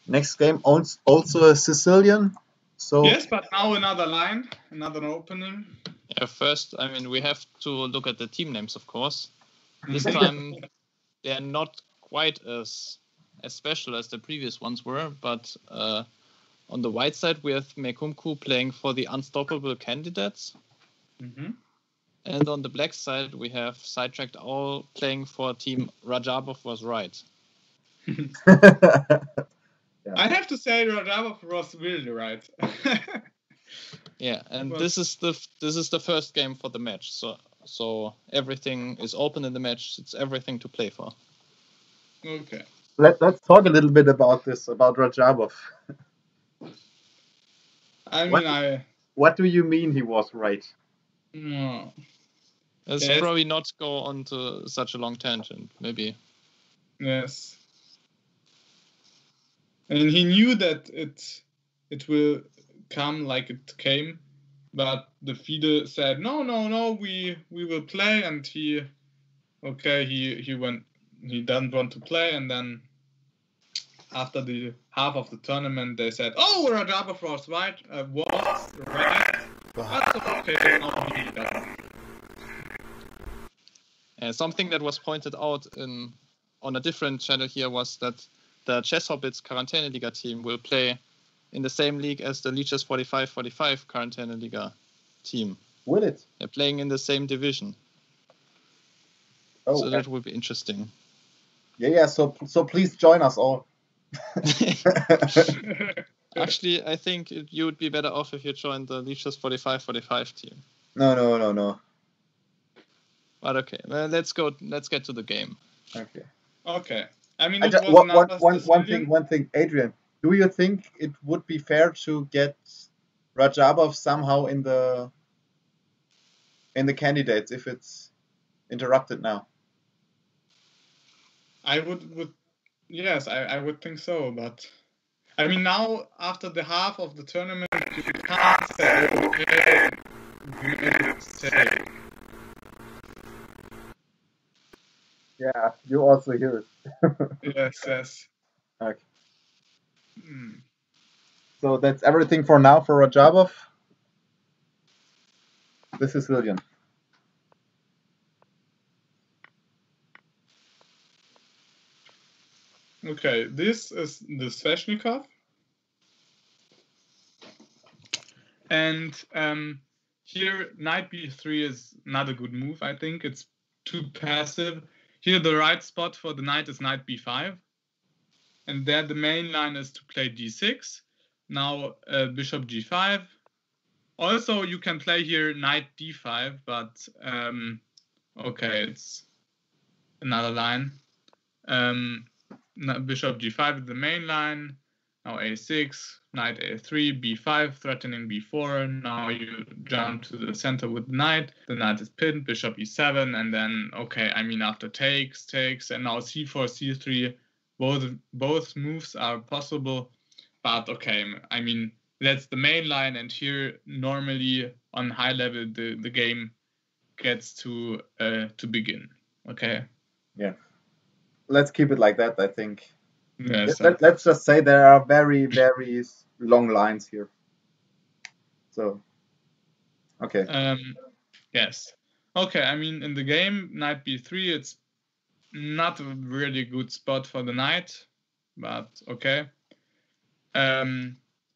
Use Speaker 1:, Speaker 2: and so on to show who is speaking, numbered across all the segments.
Speaker 1: Next game also a Sicilian. So
Speaker 2: Yes, but now another line, another opening.
Speaker 3: Yeah, first, I mean, we have to look at the team names, of course. This time, they're not quite as special as the previous ones were, but on the white side, we have Mekumku playing for the Unstoppable Candidates.
Speaker 2: Mm-hmm.
Speaker 3: And on the black side, we have Sidetracked Owl playing for Team Rajabov was right.
Speaker 2: I have to say, Rajabov was really right.
Speaker 3: Yeah, and this is the first game for the match, so everything is open in the match. It's everything to play for.
Speaker 2: Okay.
Speaker 1: Let's talk a little bit about this, about Rajabov.
Speaker 2: What
Speaker 1: do you mean he was right?
Speaker 2: No.
Speaker 3: Let's probably not go on to such a long tangent, maybe.
Speaker 2: Yes. And he knew that it will come like it came, but the FIDE said no, we will play, and he doesn't want to play, and then after the half of the tournament they said, oh, Rajabov was right, that's okay, now he doesn't.
Speaker 3: Something that was pointed out on a different channel here was that the Chess Quarantäne Liga team will play in the same league as the Lichess4545 Quarantäne Liga team.
Speaker 1: Will it?
Speaker 3: They're playing in the same division.
Speaker 1: Oh,
Speaker 3: so that will be interesting.
Speaker 1: Yeah. So please join us all.
Speaker 3: Actually, I think you would be better off if you joined the Lichess4545 team.
Speaker 1: No.
Speaker 3: But okay, well, let's get to the game.
Speaker 1: Okay.
Speaker 2: I mean,
Speaker 1: one thing, Adrian. Do you think it would be fair to get Rajabov somehow in the candidates if it's interrupted now?
Speaker 2: I would yes, I would think so, but I mean now after the half of the tournament you can't say okay, you made a mistake.
Speaker 1: Yeah, you also hear it.
Speaker 2: Yes.
Speaker 1: Okay. So that's everything for now for Rajabov. This is Sicilian.
Speaker 2: Okay, this is the Sveshnikov. And here knight b3 is not a good move, I think. It's too passive. Here the right spot for the knight is knight b5. And there the main line is to play d6. Now bishop g5. Also you can play here knight d5, but okay, it's another line. Bishop g5 is the main line. Now a6, knight a3, b5, threatening b4. Now you jump to the center with the knight. The knight is pinned, bishop e7, and then, okay, I mean, after takes, and now c4, c3, both moves are possible. But, okay, I mean, that's the main line, and here, normally, on high level, the game gets to begin, okay?
Speaker 1: Yeah. Let's keep it like that, I think.
Speaker 2: Yes.
Speaker 1: Let's just say there are very, very long lines here. So, okay.
Speaker 2: Yes. Okay, I mean, in the game, knight b3, it's not a really good spot for the knight, but okay.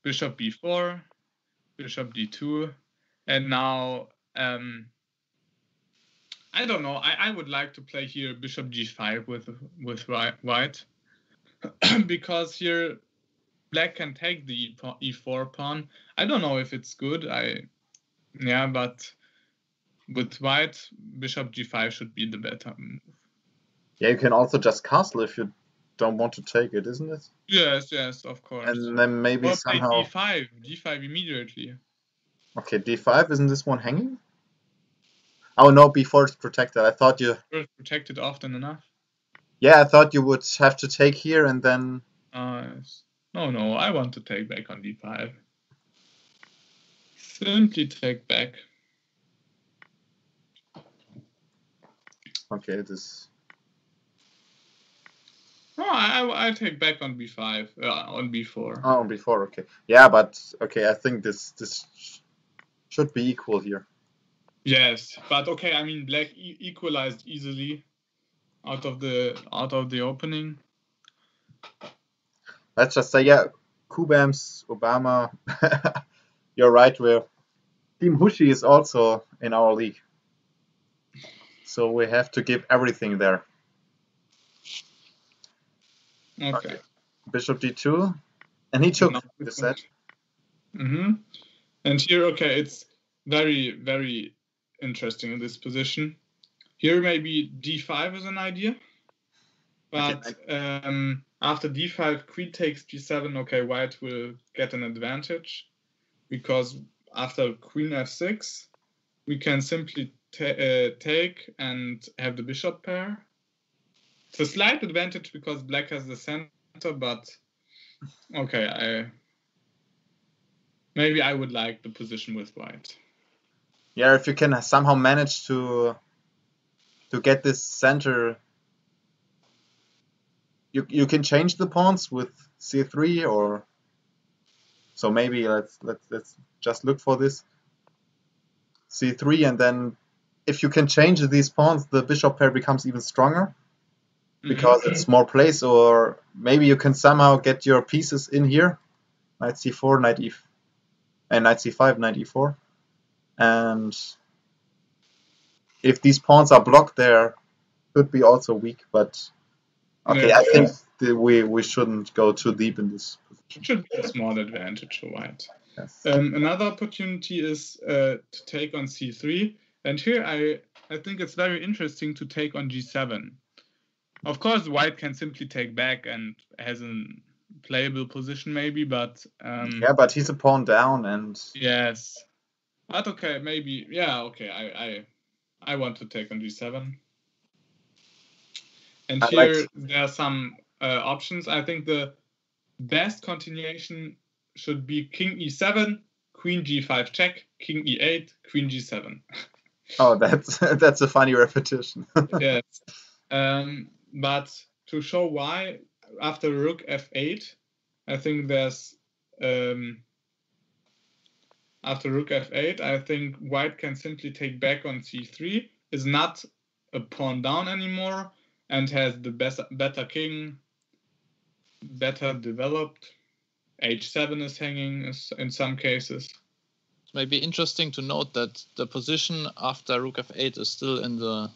Speaker 2: Bishop b4, bishop d2, and now, I don't know, I would like to play here bishop g5 with white, because here black can take the e4 pawn. I don't know if it's good, but with white, bishop g5 should be the better move.
Speaker 1: Yeah, you can also just castle if you don't want to take it, isn't it?
Speaker 2: Yes, of course.
Speaker 1: And then maybe somehow
Speaker 2: d5 immediately.
Speaker 1: Okay, d5, isn't this one hanging? Oh no, b4 is protected. I thought you
Speaker 2: protected often enough.
Speaker 1: Yeah, I thought you would have to take here and then
Speaker 2: yes. No, I want to take back on d5. Simply take back.
Speaker 1: Okay, this.
Speaker 2: Oh, I take back on b5, on b4.
Speaker 1: Oh, before, okay. Yeah, but okay, I think this should be equal here.
Speaker 2: Yes, but okay, I mean black equalized easily out of the opening.
Speaker 1: Let's just say, yeah, Kubams, Obama. You're right. Team Hushi is also in our league, so we have to give everything there.
Speaker 2: Okay.
Speaker 1: Bishop d2, and he took the set.
Speaker 2: And here, okay, it's very, very interesting in this position. Here maybe d5 is an idea, but
Speaker 1: Okay.
Speaker 2: After d5, queen takes g7. Okay, white will get an advantage because after queen f6, we can simply take and have the bishop pair. It's a slight advantage because black has the center, but okay, maybe I would like the position with white.
Speaker 1: Yeah, if you can somehow manage to get this center, you can change the pawns with c3, or so maybe let's just look for this c3, and then if you can change these pawns, the bishop pair becomes even stronger because it's more place, or maybe you can somehow get your pieces in here, knight c4, knight e, and knight c5, knight e4, and if these pawns are blocked there, could be also weak, but okay, I think we shouldn't go too deep in this position.
Speaker 2: It should be a small advantage for white.
Speaker 1: Yes.
Speaker 2: Another opportunity is to take on c3, and here I think it's very interesting to take on g7. Of course, white can simply take back and has a playable position maybe, but
Speaker 1: yeah, but he's a pawn down, and
Speaker 2: yes, but okay, maybe okay. I want to take on g7, and here there are some options. I think the best continuation should be king e7, queen g5 check, king e8, queen g7.
Speaker 1: Oh, that's a funny repetition.
Speaker 2: Yes. But to show why, after rook f8, I think there's after rook f8, I think white can simply take back on c3, is not a pawn down anymore, and has the better king, better developed. h7 is hanging in some cases.
Speaker 3: It may be interesting to note that the position after rook f8 is still in the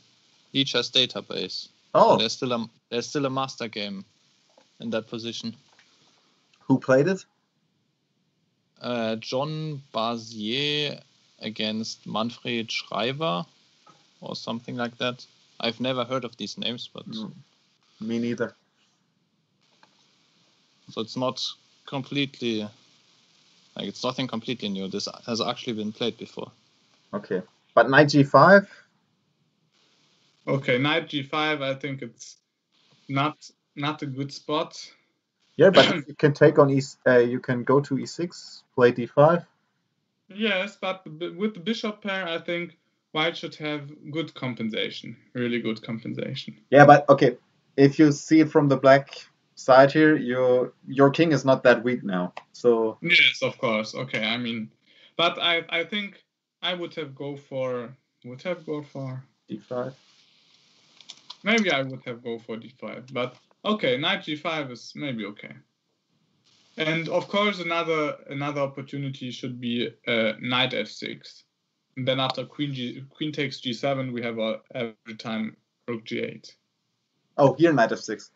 Speaker 3: Lichess database.
Speaker 1: Oh,
Speaker 3: so there's still a master game in that position.
Speaker 1: Who played it?
Speaker 3: John Bazier against Manfred Schreiber or something like that. I've never heard of these names, but
Speaker 1: me neither.
Speaker 3: So it's not completely, it's nothing completely new. This has actually been played before.
Speaker 1: Okay, but knight g5.
Speaker 2: Okay, knight g5. I think it's not a good spot.
Speaker 1: Yeah, but you can take on you can go to e6, play d5.
Speaker 2: Yes, but with the bishop pair, I think white should have good compensation, really good compensation.
Speaker 1: Yeah, but okay, if you see it from the black side here, your king is not that weak now. So
Speaker 2: yes, of course. Okay, I mean, but I think I would have go for
Speaker 1: d5.
Speaker 2: Maybe I would have go for d5, but okay, knight g5 is maybe okay. And of course, another opportunity should be knight f6. And then after queen takes g7, we have every time rook g8.
Speaker 1: Oh, here knight f6.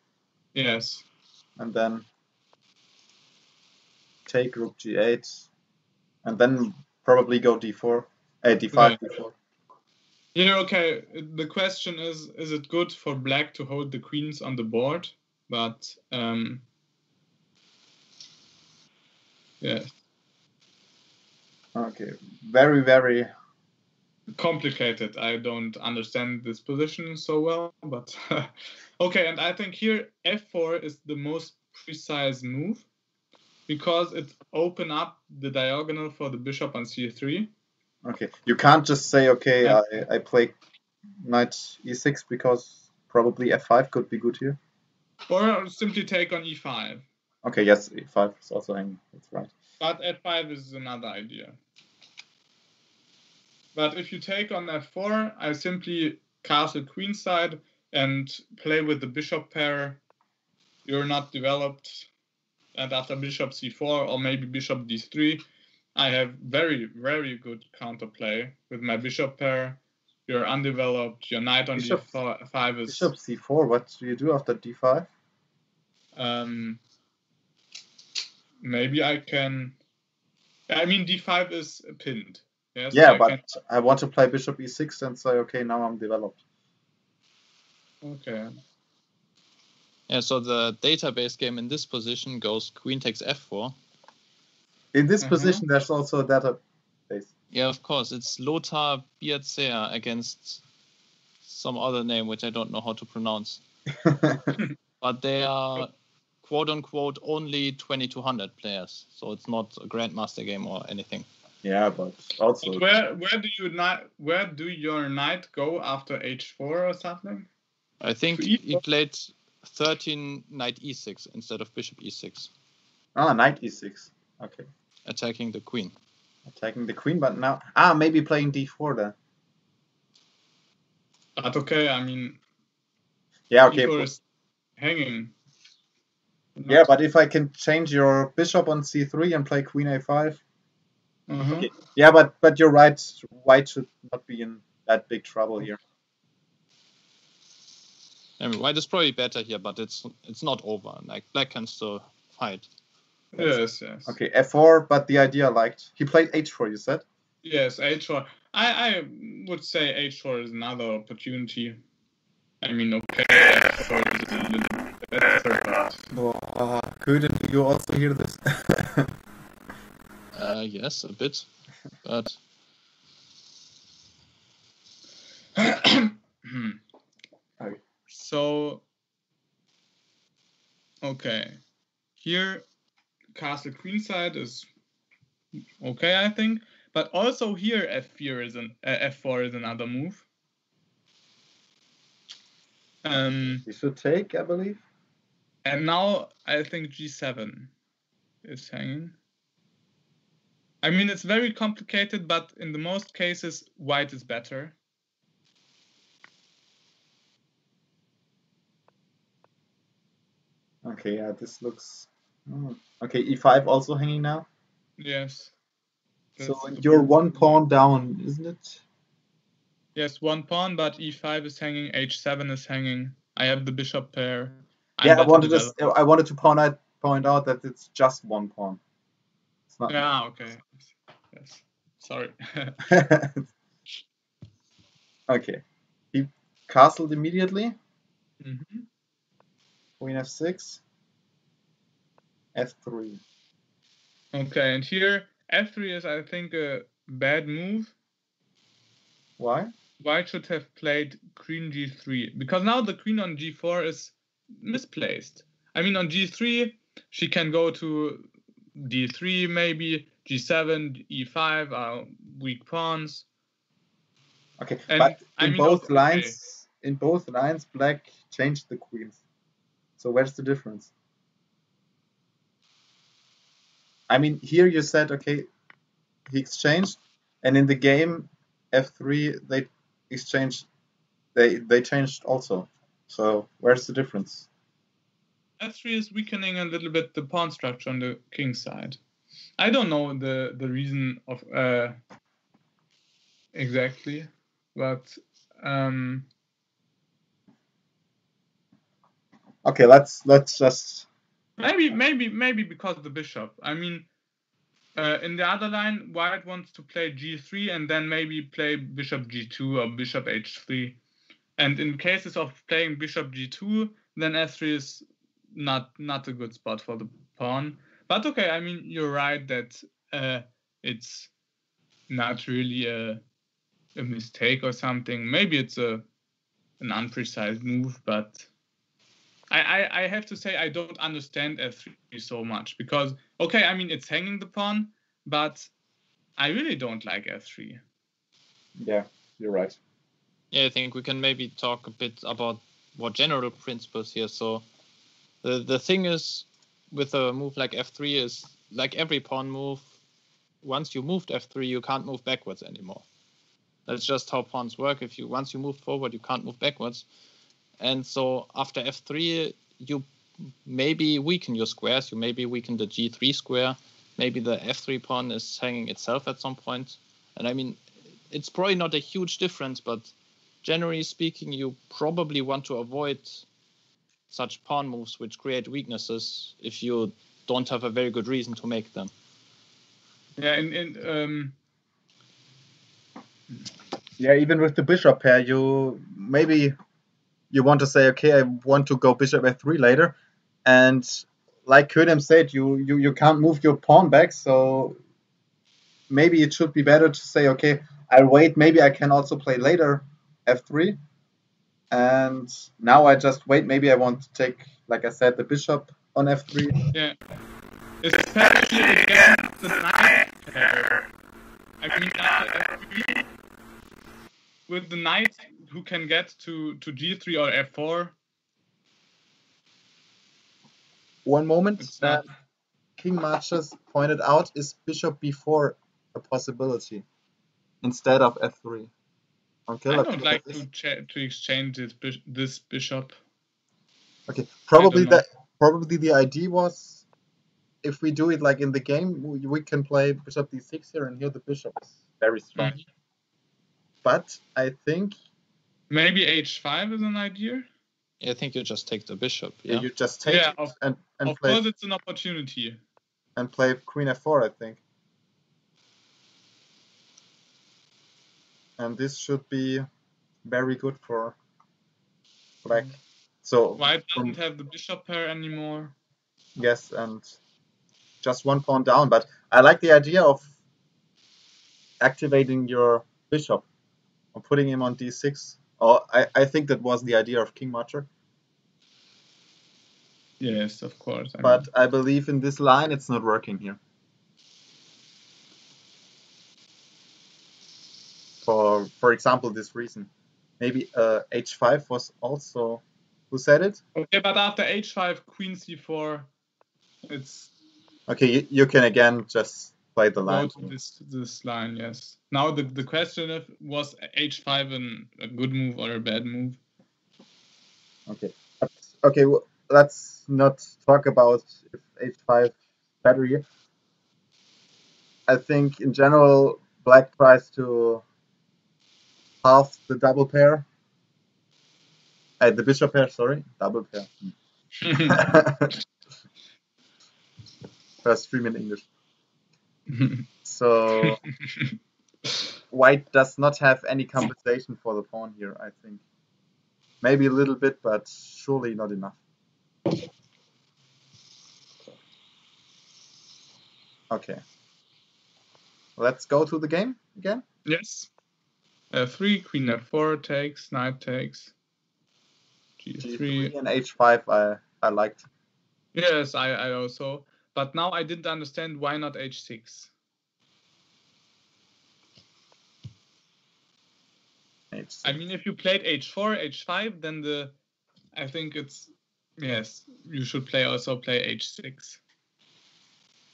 Speaker 2: Yes.
Speaker 1: And then take rook g8, and then probably go d4, d5,
Speaker 2: Yeah.
Speaker 1: d4.
Speaker 2: Yeah, okay. The question is it good for black to hold the queens on the board? But yeah.
Speaker 1: Okay, very, very
Speaker 2: complicated. I don't understand this position so well, but okay. And I think here f4 is the most precise move because it opens up the diagonal for the bishop on c3.
Speaker 1: Okay, you can't just say, okay, I play knight e6 because probably f5 could be good here.
Speaker 2: Or simply take on e5.
Speaker 1: Okay, yes, e5 is also hanging. That's right.
Speaker 2: But f5 is another idea. But if you take on f4, I simply castle queenside and play with the bishop pair. You're not developed. And after bishop c4 or maybe bishop d3, I have very, very good counterplay with my bishop pair. You're undeveloped. Your knight on d5 is...
Speaker 1: Bishop c4, what do you do after d5?
Speaker 2: Maybe I can... I mean, d5 is pinned. Yes,
Speaker 1: yeah, but I want to play bishop e6 and say, okay, now I'm developed.
Speaker 2: Okay.
Speaker 3: Yeah, so the database game in this position goes queen takes f4.
Speaker 1: In this position, there's also a database.
Speaker 3: Yeah, of course. It's Lothar Bierzer against some other name, which I don't know how to pronounce. But they are, quote-unquote, only 2200 players. So it's not a Grandmaster game or anything.
Speaker 1: Yeah, but also...
Speaker 2: But where do your knight go after h4 or something?
Speaker 3: I think he played 13 knight e6 instead of bishop e6.
Speaker 1: Ah, knight e6. Okay.
Speaker 3: Attacking the queen.
Speaker 1: Attacking the queen, but now... maybe playing d4 then.
Speaker 2: But okay, I mean...
Speaker 1: Yeah, okay.
Speaker 2: d4 is hanging.
Speaker 1: Yeah, but if I can change your bishop on c3 and play queen a5... Okay. Yeah, but you're right. White should not be in that big trouble here.
Speaker 3: I mean, white is probably better here, but it's not over. Like black can still fight.
Speaker 2: Yes.
Speaker 1: Okay, f4, but the idea I liked. He played h4, you said?
Speaker 2: Yes, h4. I would say h4 is another opportunity. I mean, okay, f4 is a little better, but...
Speaker 1: Couldn't you also hear this?
Speaker 3: Yes, a bit, but...
Speaker 2: So, okay, here castle queenside is okay, I think, but also here f4 is another move.
Speaker 1: You should take, I believe.
Speaker 2: And now I think g7 is hanging. I mean, it's very complicated, but in the most cases, white is better.
Speaker 1: Okay, yeah, this looks... Okay, e5 also hanging now?
Speaker 2: Yes.
Speaker 1: So you're one pawn down, isn't it?
Speaker 2: Yes, one pawn, but e5 is hanging, h7 is hanging. I have the bishop pair.
Speaker 1: I wanted to point out that it's just one pawn. It's not...
Speaker 2: Yeah, okay. Yes. Sorry.
Speaker 1: Okay. He castled immediately. Queen f6. f3.
Speaker 2: Okay, and here f3 is, I think, a bad move.
Speaker 1: Why?
Speaker 2: White should have played queen g3, because now the queen on g4 is misplaced. I mean, on g3, she can go to d3 maybe, g7, e5 are weak pawns.
Speaker 1: Okay, and but in both lines, black changed the queens. So where's the difference? I mean, here you said, okay, he exchanged, and in the game f3 they exchanged, they changed also. So where's the difference?
Speaker 2: f3 is weakening a little bit the pawn structure on the king side. I don't know the reason of exactly, but
Speaker 1: okay, let's just
Speaker 2: maybe because of the bishop. I mean, in the other line, white wants to play g3 and then maybe play bishop g2 or bishop h3. And in cases of playing bishop g2, then f3 is not a good spot for the pawn. But okay, I mean, you're right that it's not really a mistake or something. Maybe it's an unprecise move, but I have to say I don't understand f3 so much because, okay, I mean, it's hanging the pawn, but I really don't like f3.
Speaker 1: Yeah, you're right.
Speaker 3: Yeah, I think we can maybe talk a bit about more general principles here. So The thing is, with a move like f3 is, like every pawn move, once you moved f3, you can't move backwards anymore. That's just how pawns work. Once you move forward, you can't move backwards. And so after f3, you maybe weaken your squares. You maybe weaken the g3 square. Maybe the f3 pawn is hanging itself at some point. And I mean, it's probably not a huge difference, but generally speaking, you probably want to avoid such pawn moves which create weaknesses if you don't have a very good reason to make them.
Speaker 2: Yeah,
Speaker 1: Yeah, even with the bishop pair, maybe you want to say, okay, I want to go bishop f3 later, and like Ködem said, you can't move your pawn back, so maybe it should be better to say, okay, I'll wait, maybe I can also play later f3, and now I just wait, maybe I want to take, like I said, the bishop on f3.
Speaker 2: Yeah, especially against the knight pair. I mean, f3, with the knight who can get to g3 or f4.
Speaker 1: One moment, King Marches pointed out, is bishop b4 a possibility instead of f3? Okay,
Speaker 2: I don't like to exchange this bishop.
Speaker 1: Okay, probably the idea was, if we do it like in the game, we can play bishop d6 here, and here the bishop is very strong. But I think
Speaker 2: maybe h5 is an idea.
Speaker 3: I think you just take the bishop.
Speaker 1: Yeah, you just take it and
Speaker 2: of
Speaker 1: play.
Speaker 2: Course, it's an opportunity.
Speaker 1: And play queen f4, I think. And this should be very good for black. So
Speaker 2: white doesn't have the bishop pair anymore.
Speaker 1: Yes, and just one pawn down. But I like the idea of activating your bishop or putting him on d6. Or I think that was the idea of King Marcher.
Speaker 2: Yes, of course.
Speaker 1: But I believe in this line it's not working here. For example, this reason. Maybe h5 was also... Who said it?
Speaker 2: Okay, but after h5, queen c4, it's...
Speaker 1: Okay, you can again just play the line.
Speaker 2: Go to this line, yes. Now the question was h5 a good move or a bad move?
Speaker 1: Okay. Okay, well, let's not talk about if h5 better here. I think in general, black tries to half the double pair. The bishop pair, sorry. Double pair. First stream in English. So white does not have any compensation for the pawn here, I think. Maybe a little bit, but surely not enough. Okay. Let's go to the game again.
Speaker 2: Yes. F3, queen f4 takes, knight takes. G3
Speaker 1: and h5 I liked.
Speaker 2: Yes, I also. But now I didn't understand why not h6.
Speaker 1: H6.
Speaker 2: I mean, if you played h4, h5, then I think it's, yes, you should play h6.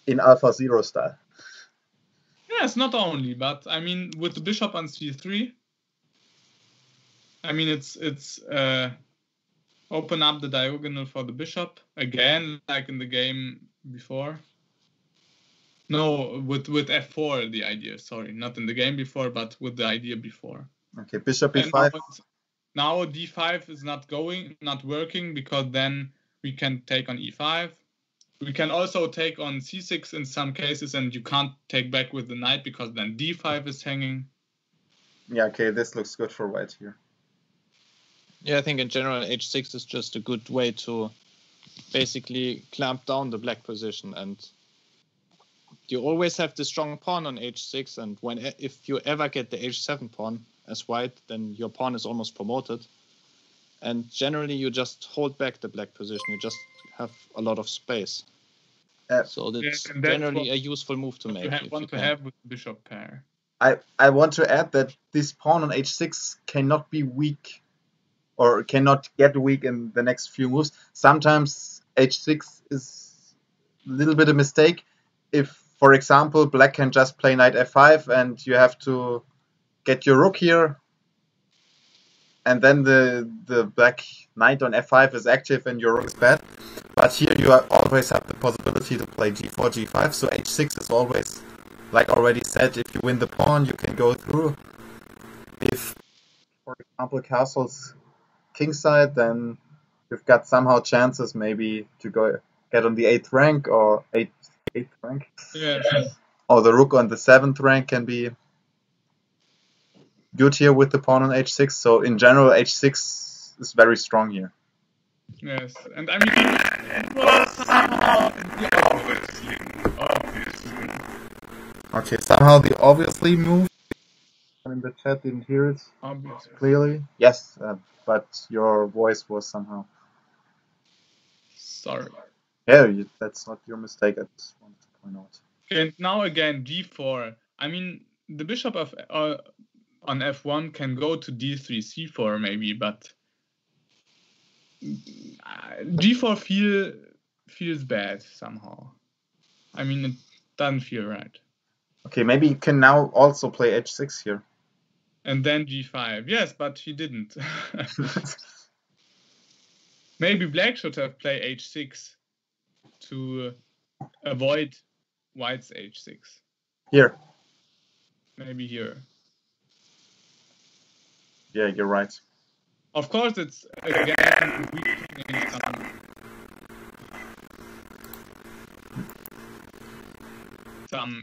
Speaker 1: In AlphaZero style.
Speaker 2: Yes, not only, but I mean, with the bishop on c3, I mean, it's open up the diagonal for the bishop again, like in the game before. No, with f4 the idea. Sorry, not in the game before, but with the idea before.
Speaker 1: Okay, bishop e5.
Speaker 2: Now d5 is not working, because then we can take on e5. We can also take on c6 in some cases, and you can't take back with the knight because then d5 is hanging.
Speaker 1: Yeah, okay, this looks good for white here.
Speaker 3: Yeah, I think in general h6 is just a good way to basically clamp down the black position, and you always have the strong pawn on h6, and if you ever get the h7 pawn as white, then your pawn is almost promoted. And generally you just hold back the black position, you just have a lot of space. So that's generally a useful move to make.
Speaker 2: You want to have with the bishop pair.
Speaker 1: I want to add that this pawn on h6 cannot be weak or cannot get weak in the next few moves. Sometimes h6 is a little bit a mistake. If, for example, black can just play knight f5 and you have to get your rook here, and then the black knight on f5 is active and your rook is bad. But here you always have the possibility to play g4, g5, so h6 is always, like already said, if you win the pawn, you can go through. If, for example, castle's kingside, then you've got somehow chances maybe to get on the 8th rank or 8th rank.
Speaker 2: Yes.
Speaker 1: Or the rook on the 7th rank can be good here with the pawn on h6. So in general, h6 is very strong here.
Speaker 2: Yes, and I mean, it was somehow the obvious.
Speaker 1: Okay, somehow the obviously move. In the chat, didn't hear it
Speaker 2: Obviously.
Speaker 1: clearly. Yes, but your voice was somehow.
Speaker 2: Sorry.
Speaker 1: Yeah, that's not your mistake. I just wanted to point out.
Speaker 2: And now again, d4. I mean, the bishop of on f1 can go to d3, c4 maybe, but g4 feels bad somehow. I mean, it doesn't feel right.
Speaker 1: Okay, maybe you can now also play h6 here.
Speaker 2: And then g5. Yes, but he didn't. Maybe black should have played h6 to avoid white's h6.
Speaker 1: Here.
Speaker 2: Maybe here.
Speaker 1: Yeah, you're right.
Speaker 2: Of course, it's again weakening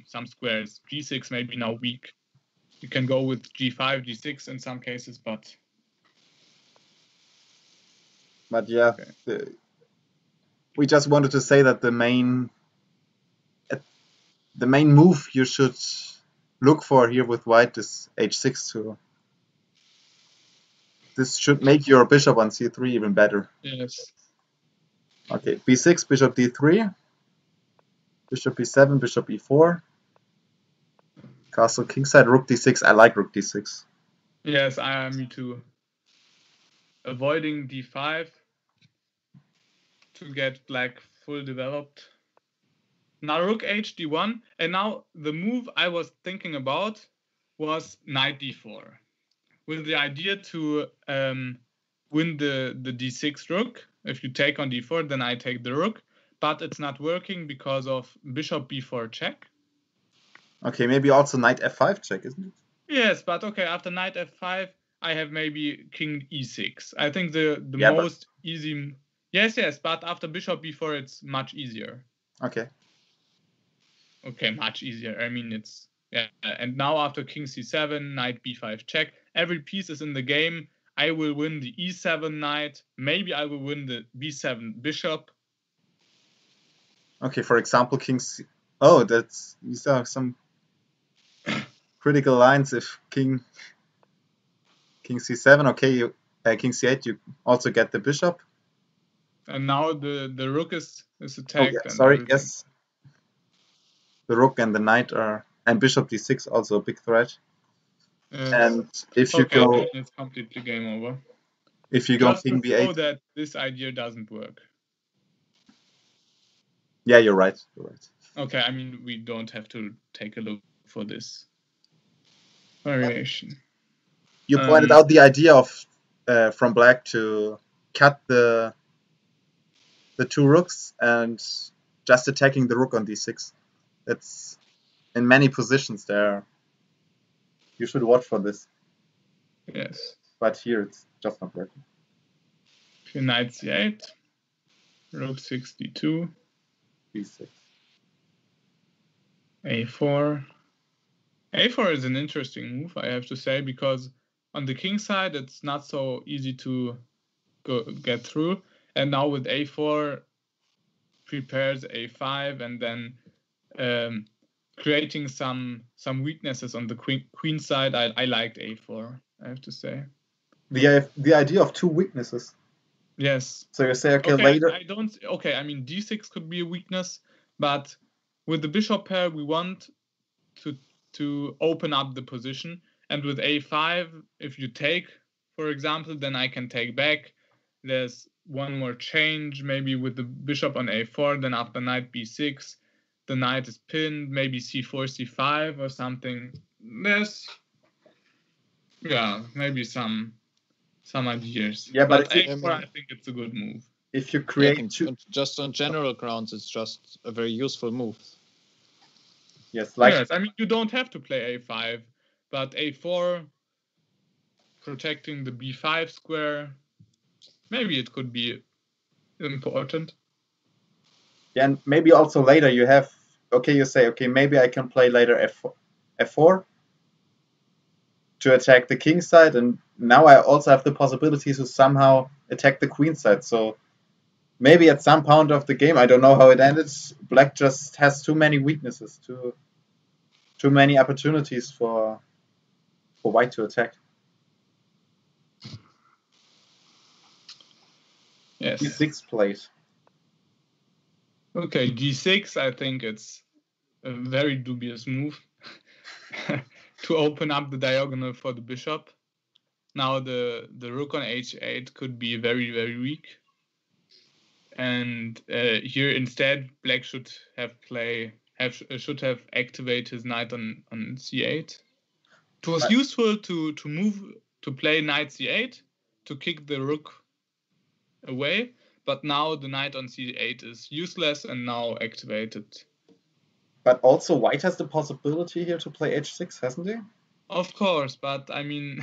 Speaker 2: some squares. g6 maybe now weak. You can go with g5, g6 in some cases, but
Speaker 1: yeah, okay. We just wanted to say that the main move you should look for here with white is h6 too. This should make your bishop on c3 even better.
Speaker 2: Yes.
Speaker 1: Okay, b6, bishop d3, bishop b7, bishop e4, castle kingside, rook d6. I like rook d6.
Speaker 2: Yes, me too. Avoiding d5 to get black full developed. Now rook h d1, and now the move I was thinking about was knight d4, with the idea to win the d6 rook. If you take on d4, then I take the rook, but it's not working because of bishop b4 check.
Speaker 1: Okay, maybe also knight f5 check, isn't it?
Speaker 2: Yes, but okay, after knight f5, I have maybe king e6. I think the most easy. Yes, but after bishop b4, it's much easier.
Speaker 1: Okay.
Speaker 2: Okay, much easier. I mean, it's and now after king c7, knight b5 check. Every piece is in the game. I will win the e7 knight. Maybe I will win the b7 bishop.
Speaker 1: Okay, for example, king c. Oh, these are some critical lines. If king c7, okay, king c8, you also get the bishop.
Speaker 2: And now the rook is attacked.
Speaker 1: Oh, yeah, sorry, yes. The rook and the knight are, and bishop d6 also a big threat. Yes. And if you go,
Speaker 2: it's completely game over.
Speaker 1: If you go king b8,
Speaker 2: know that this idea doesn't work.
Speaker 1: Yeah, you're right.
Speaker 2: Okay, I mean, we don't have to take a look for this variation.
Speaker 1: You pointed out the idea of from black to cut the two rooks and just attacking the rook on d6. That's in many positions there. You should watch for this.
Speaker 2: Yes.
Speaker 1: But here it's just not working.
Speaker 2: Okay, knight c8, rook 62,
Speaker 1: b6,
Speaker 2: a4. a4 is an interesting move, I have to say, because on the king side it's not so easy to get through, and now with a4 prepares a5 and then creating some weaknesses on the queen side. I liked a4, I have to say.
Speaker 1: The idea of two weaknesses.
Speaker 2: Yes.
Speaker 1: So you say, okay, later.
Speaker 2: I mean, d6 could be a weakness, but with the bishop pair, we want to open up the position. And with a5, if you take, for example, then I can take back. There's one more change, maybe with the bishop on a4, then after knight b6, the knight is pinned, maybe c4, c5 or something. There's, yeah, maybe some ideas.
Speaker 1: Yeah, but if
Speaker 2: a4, I think it's a good move.
Speaker 1: If you
Speaker 3: I
Speaker 1: create
Speaker 3: think
Speaker 1: two,
Speaker 3: just on general grounds, it's just a very useful move.
Speaker 1: yes, like
Speaker 2: Yes, I mean, you don't have to play a5, but a4, protecting the b5 square, maybe it could be important.
Speaker 1: yeah, and maybe also later you have, okay, you say, okay, maybe I can play later f4 to attack the king side, and now I also have the possibility to somehow attack the queen side. So maybe at some point of the game, I don't know how it ended, black just has too many weaknesses, too many opportunities for white to attack.
Speaker 2: Yes.
Speaker 1: g6 played.
Speaker 2: Okay, g6, I think it's a very dubious move to open up the diagonal for the bishop. Now the rook on h8 could be very, very weak. And here instead, black should have activated his knight on c8. It was useful to play knight c8 to kick the rook away, but now the knight on c8 is useless and now activated.
Speaker 1: But also white has the possibility here to play h6, hasn't he?
Speaker 2: Of course, but I mean,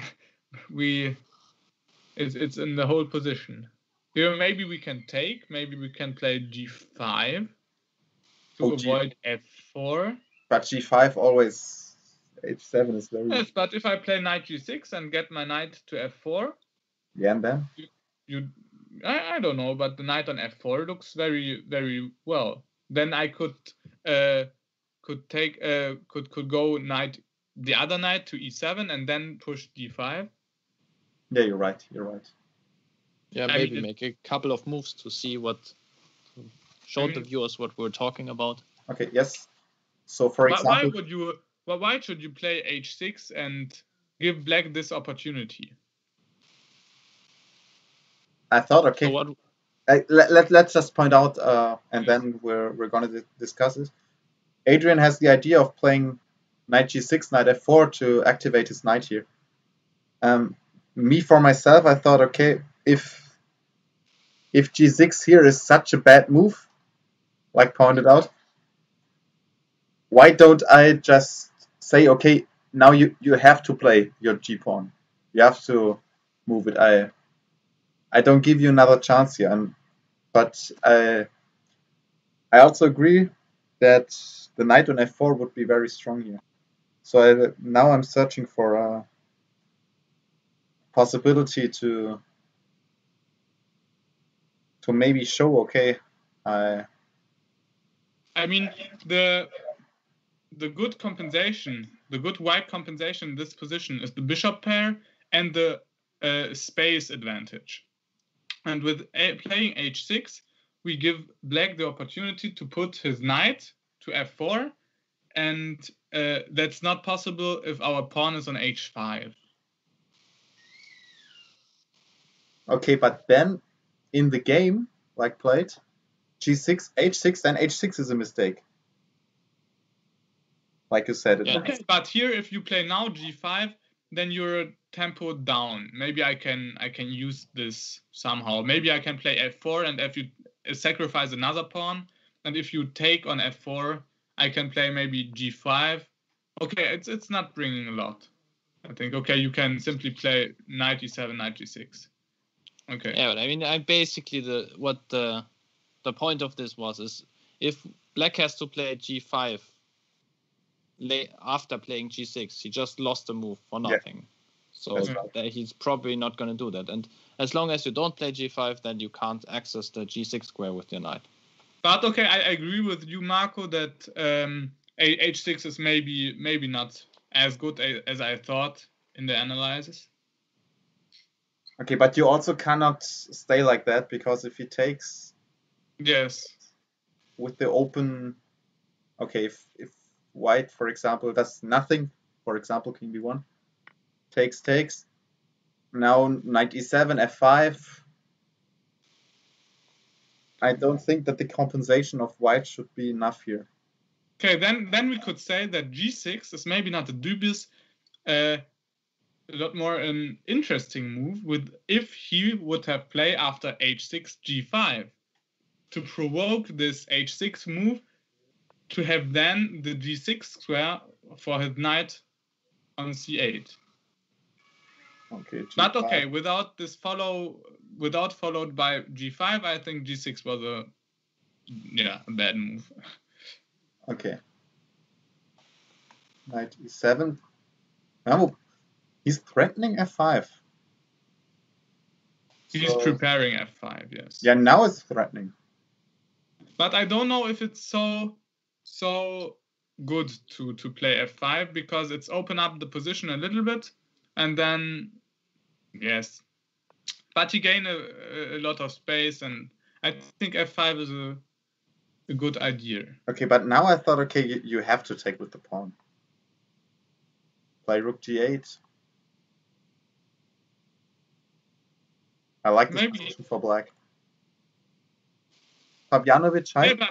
Speaker 2: it's in the whole position. Here maybe we can take, maybe we can play g5 to avoid f4.
Speaker 1: But g5 always, h7 is very...
Speaker 2: Yes, but if I play knight g6 and get my knight to f4...
Speaker 1: Yeah, and then?
Speaker 2: I don't know, but the knight on f4 looks very, very well. Then I could go the other knight to e7 and then push d5.
Speaker 1: Yeah, you're right.
Speaker 3: Yeah, maybe make a couple of moves to see show the viewers what we're talking about.
Speaker 1: Okay, yes. So for example,
Speaker 2: why should you play h6 and give black this opportunity?
Speaker 1: I thought, okay,
Speaker 3: So
Speaker 1: let's just point out, and then we're going to discuss it. Adrian has the idea of playing knight g6, knight f4 to activate his knight here. Me, for myself, I thought, okay, if g6 here is such a bad move, like pointed out, why don't I just say, okay, now you have to play your g-pawn. You have to move it. I don't give you another chance here. But I also agree that the knight on f4 would be very strong here. So now I'm searching for a possibility to maybe show, okay,
Speaker 2: I mean, the good compensation, the good white compensation in this position is the bishop pair and the space advantage. And with playing h6, we give black the opportunity to put his knight to f4, and that's not possible if our pawn is on h5.
Speaker 1: Okay, but then in the game, like played, g6, h6, then h6 is a mistake. Like you said.
Speaker 2: Yeah. Okay, but here if you play now g5, then you're tempo down. Maybe I can use this somehow. Maybe I can play f4, and if you sacrifice another pawn, and if you take on f4, I can play maybe g5. Okay, it's not bringing a lot, I think. Okay, you can simply play knight e7, knight g6. Okay.
Speaker 3: Yeah, but I mean, basically the point of this is if black has to play g5 after playing g6, he just lost the move for nothing. Yeah. So he's probably not going to do that. And as long as you don't play g5, then you can't access the g6 square with your knight.
Speaker 2: But okay, I agree with you, Marco, that h6 is maybe not as good as I thought in the analysis.
Speaker 1: Okay, but you also cannot stay like that, because if he takes...
Speaker 2: Yes.
Speaker 1: With the open... Okay, if white, for example, does nothing, for example, king b1, takes, now knight e7, f5, I don't think that the compensation of white should be enough here.
Speaker 2: Okay, then we could say that g6 is maybe not a dubious, a lot more an interesting move with if he would have played after h6 g5 to provoke this h6 move to have then the g6 square for his knight on c8.
Speaker 1: Okay.
Speaker 2: But okay, without followed by g5, I think g6 was a bad move.
Speaker 1: Okay. Knight e7. Now he's threatening f5.
Speaker 2: He's preparing f5, yes.
Speaker 1: Yeah, now it's threatening.
Speaker 2: But I don't know if it's so good to play f5 because it's open up the position a little bit, and then yes, but you gain a lot of space, and I think f5 is a good idea.
Speaker 1: Okay, but now I thought, okay, you have to take with the pawn. Play rook g8. I like this position for black. Fabianovic, hi.
Speaker 2: Yeah,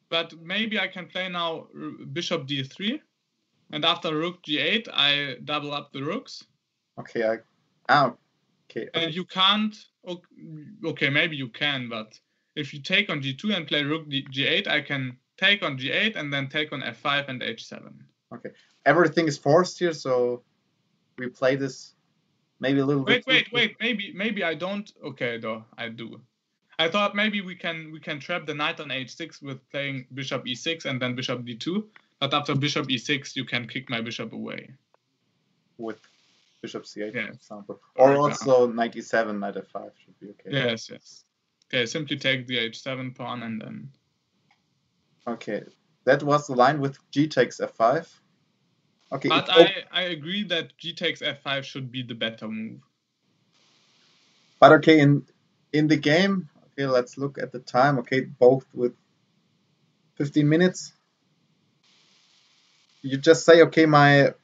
Speaker 2: but maybe I can play now bishop d3, and after rook g8, I double up the rooks.
Speaker 1: Okay, okay.
Speaker 2: And you can't. Okay, maybe you can, but if you take on g2 and play rook g8, I can take on g8 and then take on f5 and h7.
Speaker 1: Okay, everything is forced here, so we play this maybe a little bit.
Speaker 2: Wait. Maybe I don't. Okay, though I do. I thought maybe we can trap the knight on h6 with playing bishop e6 and then bishop d2. But after bishop e6, you can kick my bishop away.
Speaker 1: With bishop c8,
Speaker 2: yes.
Speaker 1: for example. Or also knight e7, knight f5 should be okay.
Speaker 2: Yes. Okay, simply take the h7 pawn and then.
Speaker 1: Okay, that was the line with g takes f5. Okay.
Speaker 2: But I agree that g takes f5 should be the better move.
Speaker 1: But okay, in the game, okay, let's look at the time. Okay, both with 15 minutes. You just say, okay, the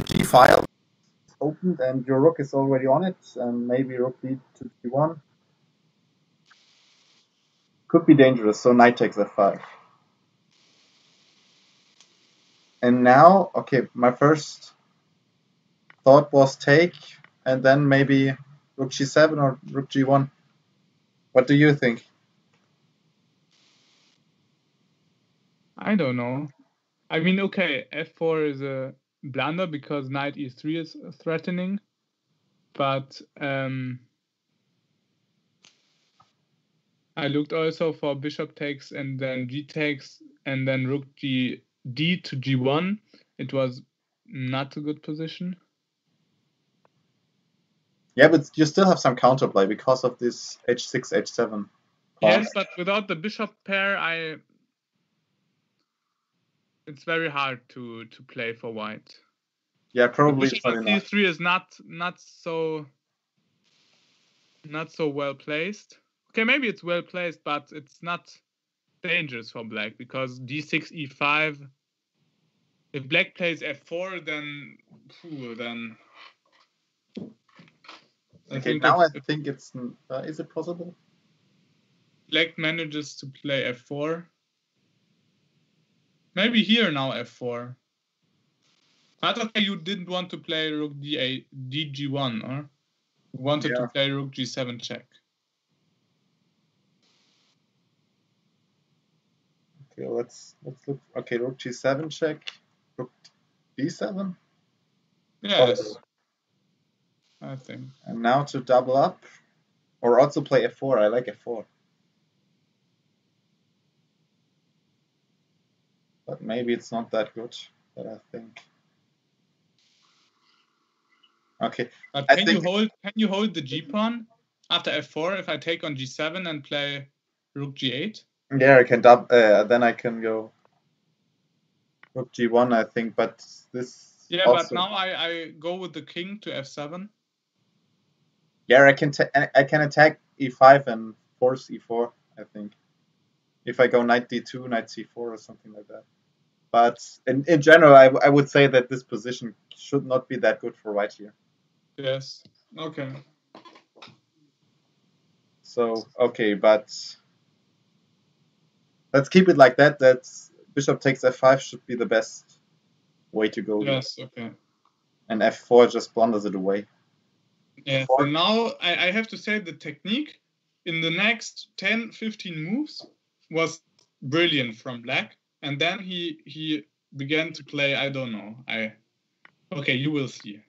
Speaker 1: g file is opened and your rook is already on it, and maybe rook b to g1 could be dangerous. So knight takes f5. And now, okay, my first thought was take, and then maybe rook g7 or rook g1. What do you think?
Speaker 2: I don't know. I mean, okay, f4 is a blunder because knight e3 is threatening, but I looked also for bishop takes and then g takes and then rook d to g1. It was not a good position.
Speaker 1: Yeah, but you still have some counterplay because of this h6, h7.
Speaker 2: Yes, but without the bishop pair, it's very hard to play for white.
Speaker 1: Yeah, probably.
Speaker 2: Bishop c3 is not so well placed. Okay, maybe it's well placed, but it's not dangerous for black because d6, e5. If black plays f4, then
Speaker 1: okay, now I think it's. Is it possible?
Speaker 2: Black manages to play f4. Maybe here now f4. But okay, you didn't want to play rook d8, dg1, or you wanted to play rook g7 check.
Speaker 1: Okay, let's look. Okay, rook g7 check. Rook d7.
Speaker 2: Yes, I think.
Speaker 1: And now to double up, or also play f4. I like f4. But maybe it's not that good. But I think. Okay.
Speaker 2: But can you hold the g pawn after f4 if I take on g7 and play rook g8?
Speaker 1: Yeah, I can double. Then I can go rook g1, I think. But this.
Speaker 2: Yeah, also... but now I go with the king to f7.
Speaker 1: Yeah, I can attack e5 and force e4. I think if I go knight d2, knight c4, or something like that. But in general, I would say that this position should not be that good for white here.
Speaker 2: Yes. Okay.
Speaker 1: So, okay, but let's keep it like that. That's bishop takes f5 should be the best way to go.
Speaker 2: Yes, okay.
Speaker 1: And f4 just blunders it away.
Speaker 2: Yeah, so now I have to say the technique in the next 10, 15 moves was brilliant from black. And then he began to play, I don't know. Okay, you will see.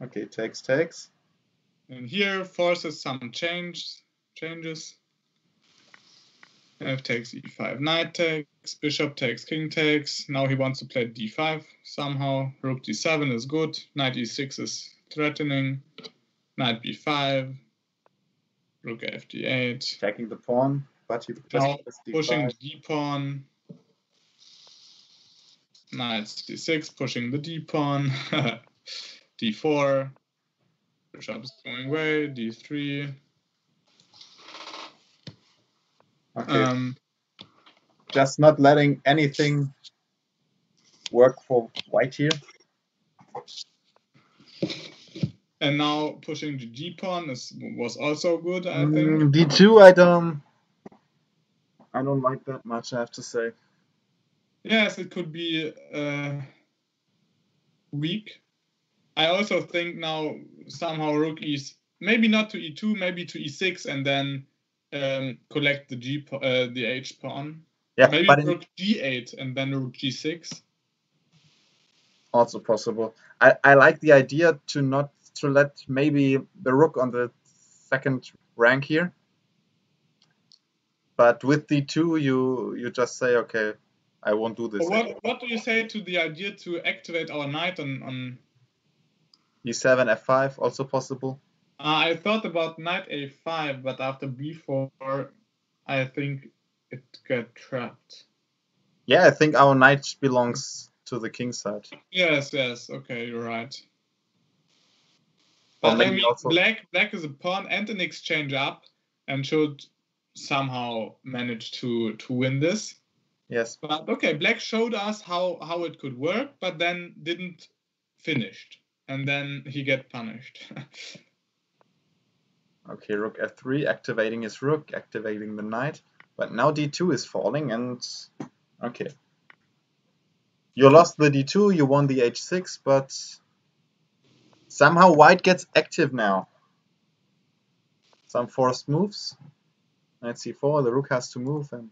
Speaker 1: Okay, takes.
Speaker 2: And here forces some changes. F takes e5, knight takes, bishop takes, king takes. Now he wants to play d5 somehow. Rook d7 is good. Knight e6 is threatening. Knight b5. Rook fd8.
Speaker 1: Attacking the pawn, but he
Speaker 2: now pushing the d pawn. Knight c6, pushing the d pawn. d4. Bishop is going away. d3.
Speaker 1: Okay. Just not letting anything work for white here.
Speaker 2: And now pushing the g pawn was also good, I think.
Speaker 1: d2, I don't like that much, I have to say.
Speaker 2: Yes, it could be weak. I also think now somehow rook maybe not to e2, maybe to e6, and then collect the h pawn.
Speaker 1: Yeah,
Speaker 2: maybe
Speaker 1: but
Speaker 2: rook g8 and then rook g6.
Speaker 1: Also possible. I like the idea to let maybe the rook on the second rank here. But with d2, you just say, okay, I won't do this.
Speaker 2: What do you say to the idea to activate our knight on
Speaker 1: e7, f5, also possible?
Speaker 2: I thought about knight a5, but after b4, I think it got trapped.
Speaker 1: Yeah, I think our knight belongs to the king side.
Speaker 2: Yes, okay, you're right. But I mean, also black is a pawn and an exchange up, and should somehow manage to win this.
Speaker 1: Yes.
Speaker 2: But okay, black showed us how it could work, but then didn't finish, and then he get punished.
Speaker 1: Okay, rook f3, activating his rook, activating the knight. But now d2 is falling, and okay. You lost the d2, you won the h6, but somehow white gets active now. Some forced moves. Knight c4, the rook has to move, and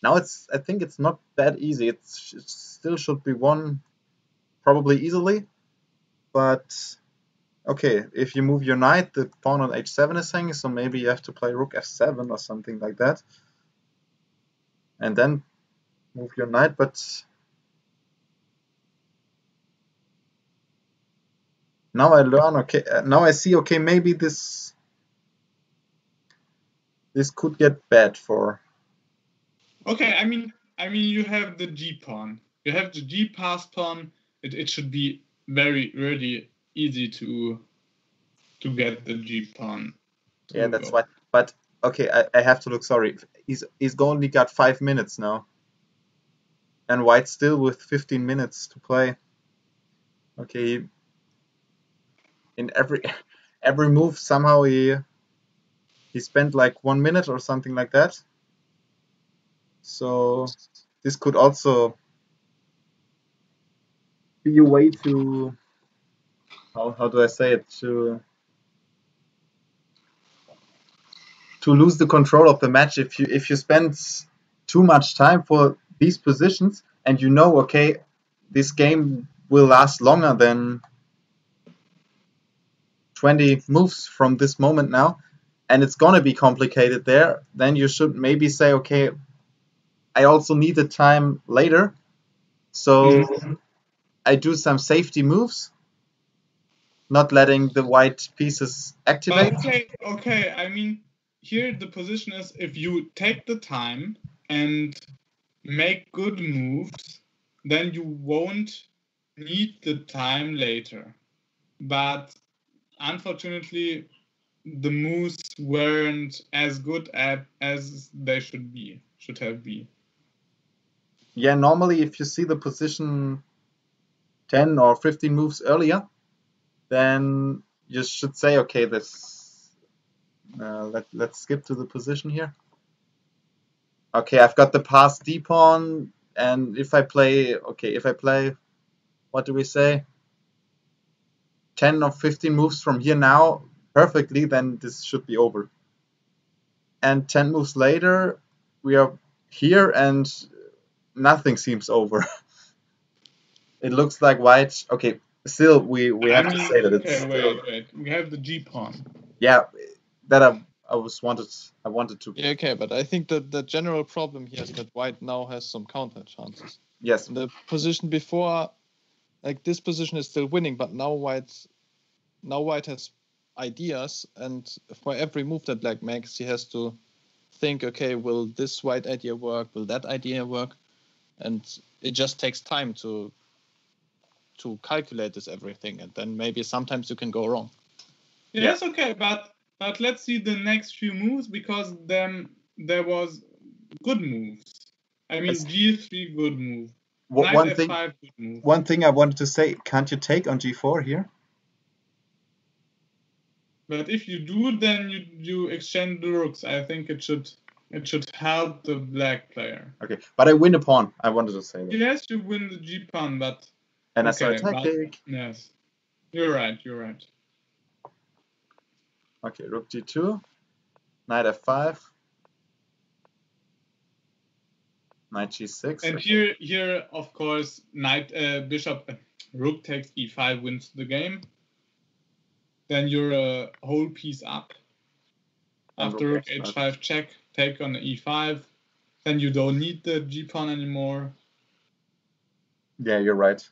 Speaker 1: now I think it's not that easy. It still should be won probably easily, but okay, if you move your knight, the pawn on h7 is hanging, so maybe you have to play rook f7 or something like that, and then move your knight. But now I learn, okay, now I see, okay, maybe this could get bad for.
Speaker 2: Okay, I mean you have the g pawn, you have the g pass pawn. It should be really easy to get the g pawn.
Speaker 1: Yeah, that's why. But okay, I have to look. Sorry, he's only got 5 minutes now, and white still with 15 minutes to play. Okay, in every move somehow he spent like 1 minute or something like that. So this could also be a way to how do I say it, to lose the control of the match if you spend too much time for these positions, and you know, okay, this game will last longer than 20 moves from this moment now, and it's gonna be complicated there. Then you should maybe say, okay, I also need the time later, so I do some safety moves, not letting the white pieces activate.
Speaker 2: Okay, I mean, here the position is, if you take the time and make good moves, then you won't need the time later. But unfortunately, the moves weren't as good as they should have been.
Speaker 1: Yeah, normally if you see the position 10 or 15 moves earlier, then you should say, okay, let's skip to the position here. Okay, I've got the passed d pawn, and if I play, what do we say? 10 or 15 moves from here now perfectly, then this should be over. And 10 moves later, we are here and nothing seems over. It looks like white. Okay, still we have to say that it's.
Speaker 2: Okay, wait. We have the g pawn.
Speaker 1: Yeah, that I wanted to.
Speaker 3: Yeah, okay, but I think that the general problem here is that white now has some counter chances.
Speaker 1: Yes.
Speaker 3: The position before, like this position is still winning, but now white has ideas, and for every move that black makes, he has to think, okay, will this white idea work? Will that idea work? And it just takes time to calculate this everything, and then maybe sometimes you can go wrong.
Speaker 2: Yes, okay, but let's see the next few moves, because then there was good moves. I mean, g3 good move. Knight f5 good move.
Speaker 1: One thing I wanted to say, can't you take on g4 here?
Speaker 2: But if you do, then you exchange the rooks. I think it should help the black player.
Speaker 1: Okay, but I win a pawn. I wanted to say that.
Speaker 2: Yes, you win the g pawn, but
Speaker 1: and that's our tactic.
Speaker 2: Yes, you're right.
Speaker 1: Okay, rook g2, knight f5, knight g6.
Speaker 2: And here, of course, rook takes e5 wins the game. Then you're a whole piece up. After rook h5 check, take on the e5. Then you don't need the g pawn anymore.
Speaker 1: Yeah, you're right.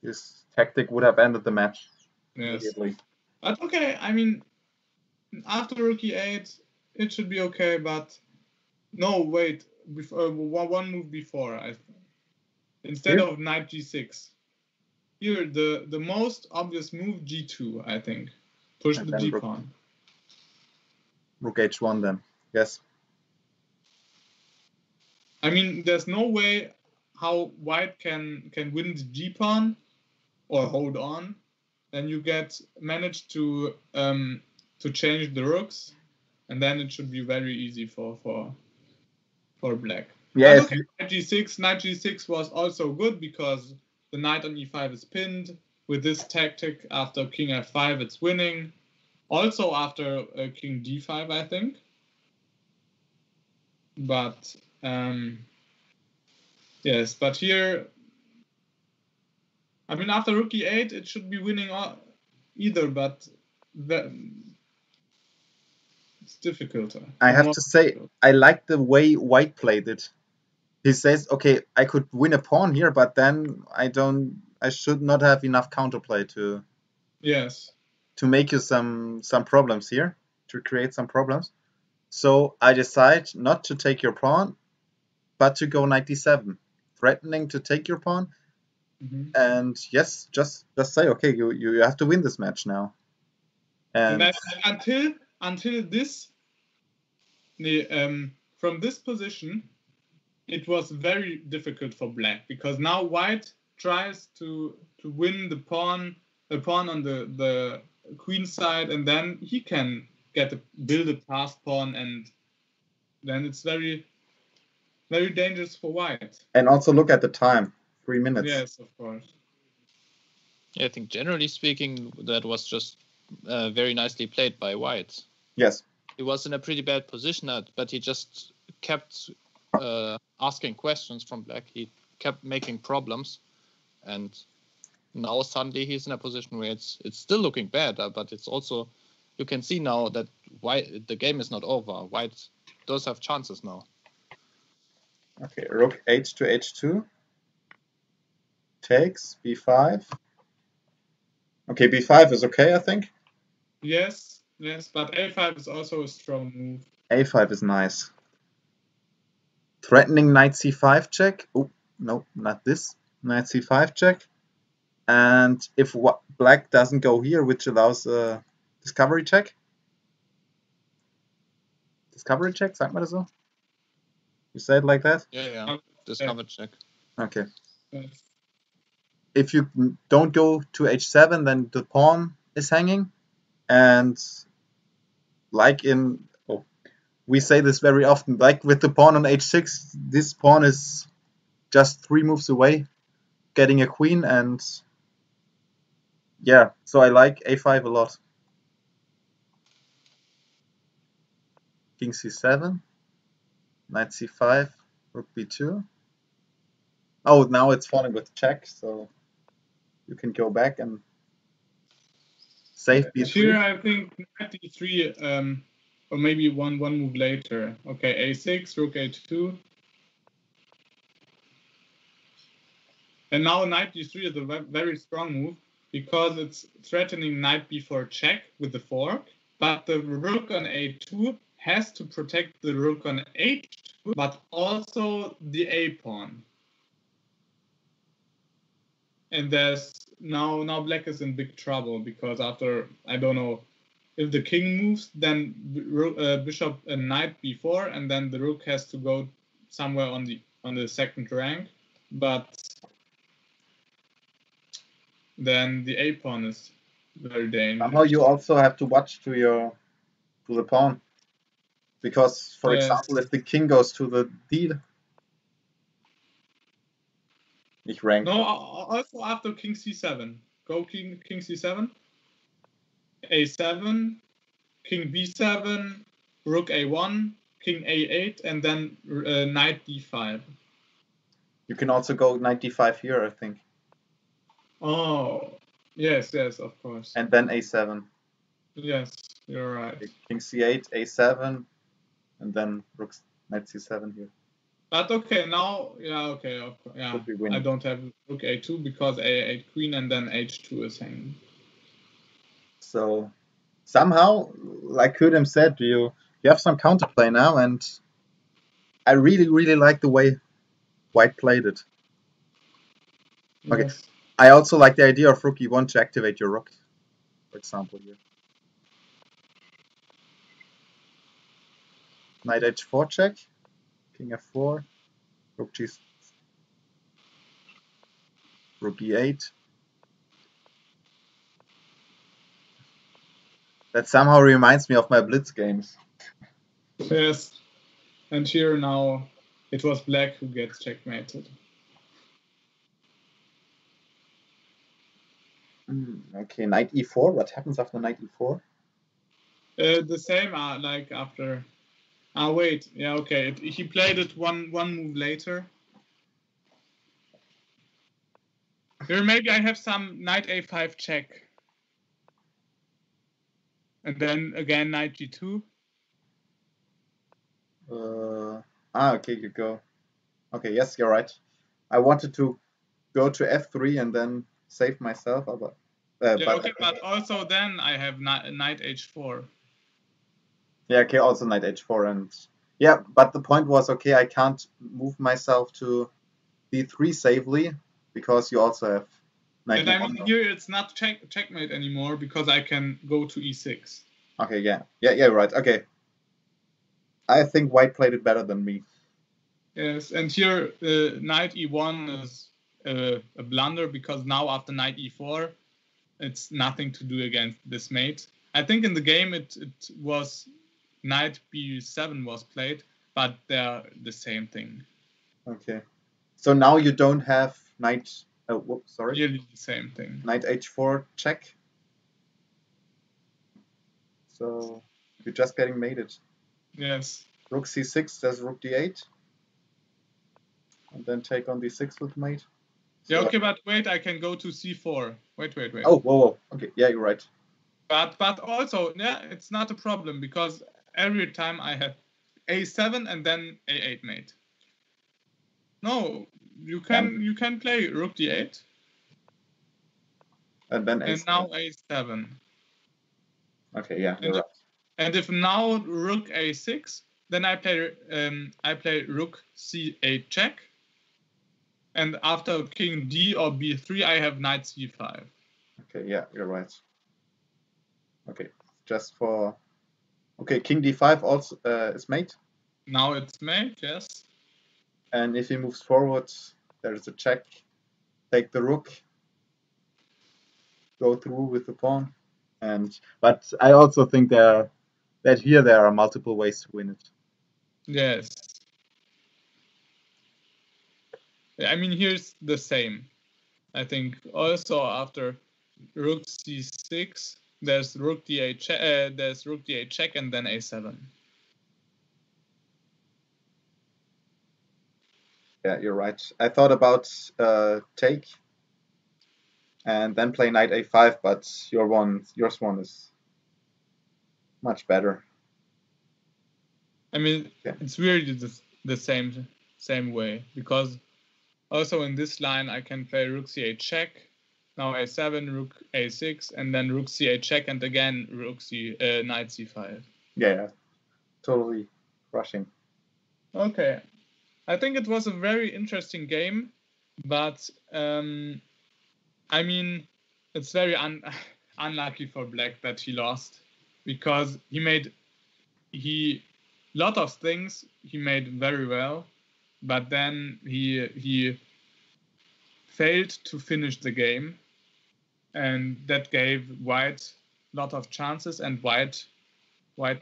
Speaker 1: This tactic would have ended the match.
Speaker 2: Yes. But okay, I mean, after rook e8, it should be okay. But no, wait, one move before, instead of knight g6. Here, the most obvious move, g2, I think. Push the g pawn.
Speaker 1: Rook h1 then. Yes.
Speaker 2: I mean, there's no way how white can win the g pawn or hold on. Then you manage to change the rooks, and then it should be very easy for black.
Speaker 1: Yes.
Speaker 2: Okay, knight g6 was also good because the knight on e5 is pinned. With this tactic, after king f5, it's winning. Also after king d5, I think. But yes, but here, I mean, after rook e8, it should be winning either, but it's difficult.
Speaker 1: I have to say, I like the way white played it. He says, okay, I could win a pawn here, but then I should not have enough counterplay to make you some problems here, to create some problems. So I decide not to take your pawn, but to go knight d7, threatening to take your pawn. Mm-hmm. And yes, just say, okay, you have to win this match now. And
Speaker 2: until this, from this position, it was very difficult for black, because now white tries to win the pawn on the queen side, and then he can build a passed pawn, and then it's very, very dangerous for white.
Speaker 1: And also look at the time, 3 minutes.
Speaker 2: Yes, of course.
Speaker 3: Yeah, I think generally speaking, that was just very nicely played by white.
Speaker 1: Yes.
Speaker 3: He was in a pretty bad position, but he just kept asking questions from black. He kept making problems, and now suddenly he's in a position where it's still looking bad, but it's also, you can see now that the game is not over. White does have chances now.
Speaker 1: Okay, rook h to h2 takes b5. Okay, b5 is okay, I think.
Speaker 2: Yes, but a5 is also a strong move.
Speaker 1: a5 is nice. Threatening knight c5 check. Oh, no, not this. Knight c5 check. And if black doesn't go here, which allows a discovery check. Discovery check, sagt man das so? You say it like that?
Speaker 3: Yeah. Discovery check.
Speaker 1: Okay.
Speaker 2: Yes.
Speaker 1: If you don't go to h7, then the pawn is hanging. And like in, oh, we say this very often, like with the pawn on h6, this pawn is just 3 moves away, getting a queen, and yeah, so I like a5 a lot. King c7, knight c5, rook b2. Oh, now it's falling with check, so you can go back and save b3.
Speaker 2: Here I think knight d3, or maybe one move later. Okay, a6, rook a2. And now knight d3 is a very strong move because it's threatening knight b4 check with the fork, but the rook on a2 has to protect the rook on h2, but also the a pawn. And there's now black is in big trouble because after, I don't know, if the king moves, then bishop and knight b4, and then the rook has to go somewhere on the second rank, but then the a pawn is very dangerous.
Speaker 1: Somehow you also have to watch to the pawn, because for example, if the king goes to the d, ich rank.
Speaker 2: No, also after king c7, go king c7, a7, king b7, rook a1, king a8, and then knight d5.
Speaker 1: You can also go knight d5 here, I think.
Speaker 2: Oh, yes, of course.
Speaker 1: And then a7.
Speaker 2: Yes, you're right.
Speaker 1: King c8, a7, and then rook knight c7 here.
Speaker 2: But okay, now, yeah, okay, of course, yeah. I don't have rook a2 because a8 queen and then h2 is hanging.
Speaker 1: So somehow, like Kudem said, you have some counterplay now, and I really like the way white played it. Okay.
Speaker 2: Yes.
Speaker 1: I also like the idea of rook e1 to activate your rook, for example here. Knight h4 check, king f4, rook g6, rook e8. That somehow reminds me of my blitz games.
Speaker 2: Yes, and here now it was black who gets checkmated.
Speaker 1: Okay, knight e4. What happens after knight e4?
Speaker 2: The same, like after. Wait, yeah, okay. He played it one move later. Here, maybe I have some knight a5 check. And then again knight g2.
Speaker 1: Okay, you go. Okay, yes, you're right. I wanted to go to f3 and then save myself, but
Speaker 2: but also then I have knight h4.
Speaker 1: Yeah, okay, also knight h4, and yeah, but the point was, okay, I can't move myself to d3 safely because you also have knight.
Speaker 2: And I mean, here it's not checkmate anymore because I can go to e6.
Speaker 1: Okay, yeah, right. Okay, I think white played it better than me.
Speaker 2: Yes, and here knight e1 is a blunder because now after knight e4, it's nothing to do against this mate. I think in the game it was knight b7 was played, but they're the same thing.
Speaker 1: Okay, so now you don't have knight. Oh, whoops, sorry.
Speaker 2: Really the same thing.
Speaker 1: Knight h4 check. So you're just getting mated.
Speaker 2: Yes.
Speaker 1: Rook c6, there's rook d8. And then take on d6 with mate.
Speaker 2: Yeah, okay, but wait, I can go to c4. Wait.
Speaker 1: Oh, whoa. Okay, yeah, you're right.
Speaker 2: But also, yeah, it's not a problem because every time I have a7 and then a8 mate. No, you can play rook d8.
Speaker 1: And then
Speaker 2: and
Speaker 1: a7.
Speaker 2: now a7.
Speaker 1: Okay, yeah, you're right.
Speaker 2: And if now rook a6, then I play rook c8 check. And after king d or b3, I have knight c5.
Speaker 1: Okay, yeah, you're right. Okay, just for... Okay, king d5 also is mate.
Speaker 2: Now it's mate, yes.
Speaker 1: And if he moves forward, there is a check. Take the rook. Go through with the pawn. But I also think there that here there are multiple ways to win it.
Speaker 2: Yes. I mean, here's the same. I think also after rook c6, there's rook d8 check, and then a7.
Speaker 1: Yeah, you're right. I thought about take and then play knight a5, but yours one is much better.
Speaker 2: I mean,
Speaker 1: Okay.
Speaker 2: it's really the same way, because also in this line I can play rook c8 check, now a7, rook a6, and then rook c8 check, and again rook knight c5.
Speaker 1: Yeah, totally crushing.
Speaker 2: Okay, I think it was a very interesting game, but I mean, it's very unlucky for Black that he lost, because he lot of things he made very well, but then he failed to finish the game, and that gave White a lot of chances, and White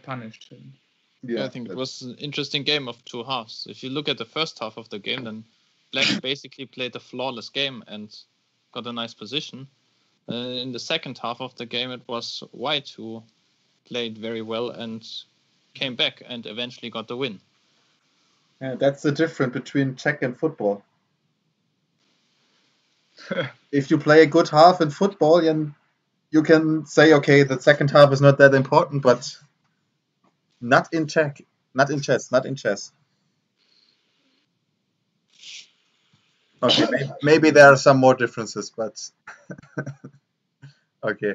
Speaker 2: punished him.
Speaker 3: Yeah, I think it was an interesting game of two halves. If you look at the first half of the game, then Black basically played a flawless game and got a nice position. In the second half of the game, it was White who played very well and came back and eventually got the win.
Speaker 1: Yeah, that's the difference between check and football. If you play a good half in football, then you can say, okay, the second half is not that important, but not in check, not in chess. Okay, maybe there are some more differences, but okay.